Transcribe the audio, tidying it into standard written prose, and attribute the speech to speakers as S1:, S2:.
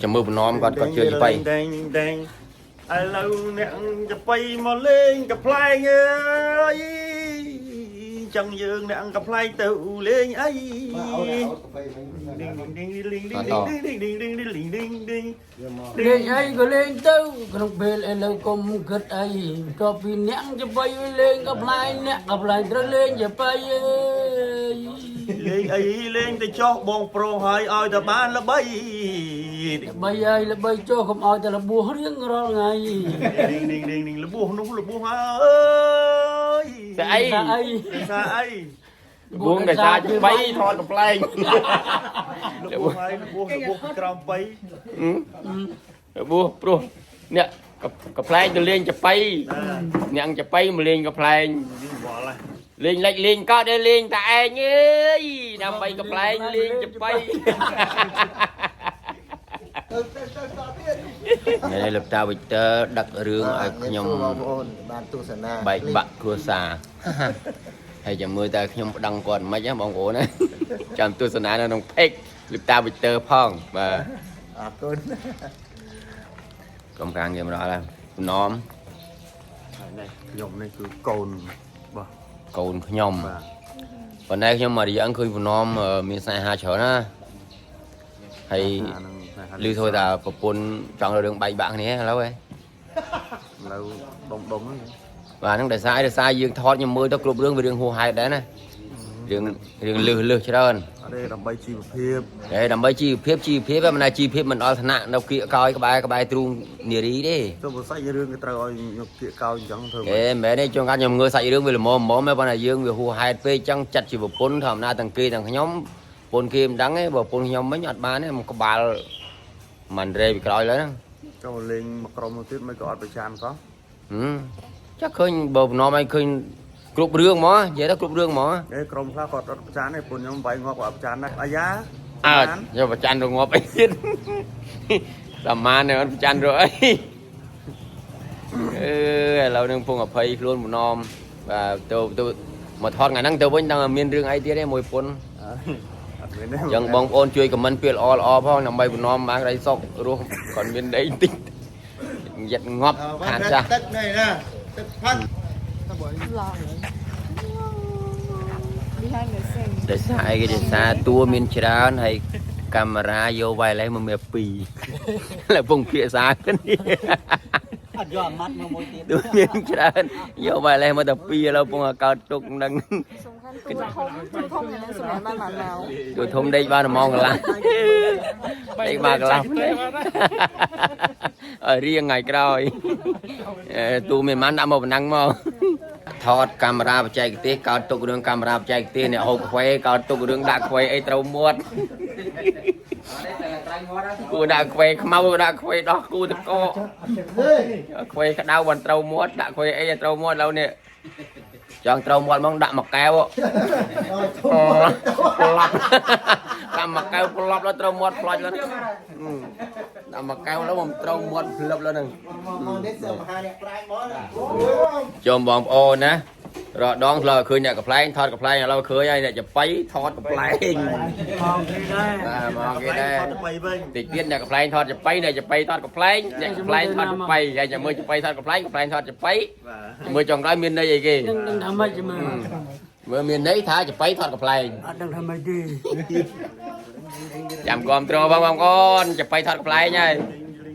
S1: จะมือน้อมก็เชื่อไป
S2: ไอ้เราเนี่ยจะไปมาเล่นกับพลายเอ้ยจังยืนเนี่ยกับพลายtựเล่นไอ้
S3: lên ai có lên tao không biết là lâu cùng kết ai cho vì nén cho bay lên gặp lại trở lên cho bay
S2: លេងអីលេងទៅចោះបងប្រុសហើយឲ្យតែបានល្បី
S3: bay ơi là bay cho không aiแต่ละบัวเรื่องรอไง
S2: នាងលបួសនោះលបួសអើយ
S1: แต่ไอ้
S2: ថាអី
S1: บุ้งแต่ชาจะไปทอดกับแปลง
S2: លបួសហើយលបួសក្រោមបី
S1: บุ้ปลุเนี่ยกับแปลงจะเลี้ยงจะไปเนี่ยจะไปมาเลี้ยงกับแปลง
S2: បល់ហើយ
S1: เลี้ยงเล็กเลี้ยงก็ได้เลี้ยงแต่เองเอ้ยนำไปกับแปลงเลี้ยงจะไปในlập trao bịch đặt rương ở nhom bảy bạc cua xà hay chầm mưa ta nhom đăng còn mấy nhá bóng gỗ này chầm tu sơn nó nông phết lập trao bịch phong và công càng game đó là nóm
S2: ខ្ញុំនេះគឺកូនបាទ
S1: កូនខ្ញុំប៉ុន្តែខ្ញុំមករៀងឃើញពនំមានស្នេហាច្រើនណាហើយឮthôiថាប្រពន្ធចង់រឿងបែកបាក់គ្នាឥឡូវឯង
S2: នៅដុំហ្នឹង
S1: បាទហ្នឹងដោយសារយើងថតខ្ញុំមើលទៅគ្រប់រឿងវារឿងហួសហេតុដែរណារឿងលឺច្រើន
S2: អត់ទេដើម្បីជីវភាព
S1: ហើយដើម្បីជីវភាពមិនណាជីវភាពមិនដល់ថ្នាក់នៅគៀកកោយក្បែរទ្រូងនារីទេ
S2: ទៅបើសាច់រឿងគេត្រូវឲ្យយកគៀកកោអញ្ចឹងធ្វើ
S1: មិនមែនទេជួនកាលខ្ញុំងើសាច់រឿងវាល្មមទេប៉ុន្តែយើងវាហួសហេតុពេកអញ្ចឹងចាត់ជាប្រពន្ធធម្មតាទាំងគេទាំងខ្ញុំប្រពន្ធគេមិនដឹងទេបើប្រពន្ធខ្ញុំវិញអត់បានទេមកក្បាលមិនរេពីក្រោយឡើយហ្នឹង
S2: ចូលលេងមកក្រុមមួយទៀតមិនក៏អត់ប្រចាំក៏
S1: chắc khơi bờ nó mày khơi cục rương mà vậy đó cục rương mà
S2: ឯក្រុមខ្លះគាត់អត់ប្រចាំទេពួកខ្ញុំបាយងាប់ក៏អត់ប្រចាំដែរអាយ៉ា
S1: giờ phải chăn rồi ngọt ấy làm man này anh chăn rồi lâu đang phun ở phây luôn một nom và tôi mà thọt ngày năng tôi vẫn đang miên rương ấy đấy mùi phun chẳng bong ôn chui cầm mình piệt o phong nằm bay một nom mang đây sọc luôn còn bên đây tinh giật ngọt hạt ra để sai cái để xa tua miền trán hay camera vô vài lấy mà mẹ pì là vùng kia xa cái tua miền trán vô vài lấy mà tập pì là vùng cao trục đang tôi thông đây ba là mong là đây ba là ở riêng ngày rồi tu miền man đã một năng màថតកាមេរ៉ាបច្ចេកទេសកោតទុករឿងកាមេរ៉ាបច្ចេកទេសអ្នកហូបខ្វែកោតទុករឿងដាក់ខ្វែអីត្រូវមាត់គូដាក់ខ្វែខ្មៅដាក់ខ្វែដោះគូតកខ្វែក្តៅបានត្រូវមាត់ដាក់ខ្វែអីឲ្យត្រូវមាត់ឥឡូវនេះចង់ត្រូវមាត់ហ្មងដាក់មួយកែវប្លប់ដាក់មួយកែវប្លប់แล้วត្រូវមាត់ផ្លាច់แล้วដាក់មួយកែវแล้วមិនត្រូវមាត់ផ្លឹបแล้วហ្នឹងចូលបងប្អូនណារដងធ្លាប់ឃើញអ្នកកំ pl ែងថតកំ pl ែងឥឡូវឃើញហើយអ្នកចបៃថតកំ pl ែងមកគេដែរតិចទៀតអ្នកកំ pl ែងថតចបៃអ្នកចបៃថតកំ pl ែងអ្នកកំ pl ែងថតចបៃហើយចាំមើលចបៃថតកំ pl ែងកំ pl ែងថតចបៃមើលចុងក្រោយមានន័យអីគេ
S3: ដឹងថាម៉េច
S1: មើលមានន័យថាចបៃថតកំ pl ែង
S3: អត់ដឹងថាម៉េចទេ
S1: ចាំគាំទ្របងប្អូនចបៃថតកំ pl ែងហើយ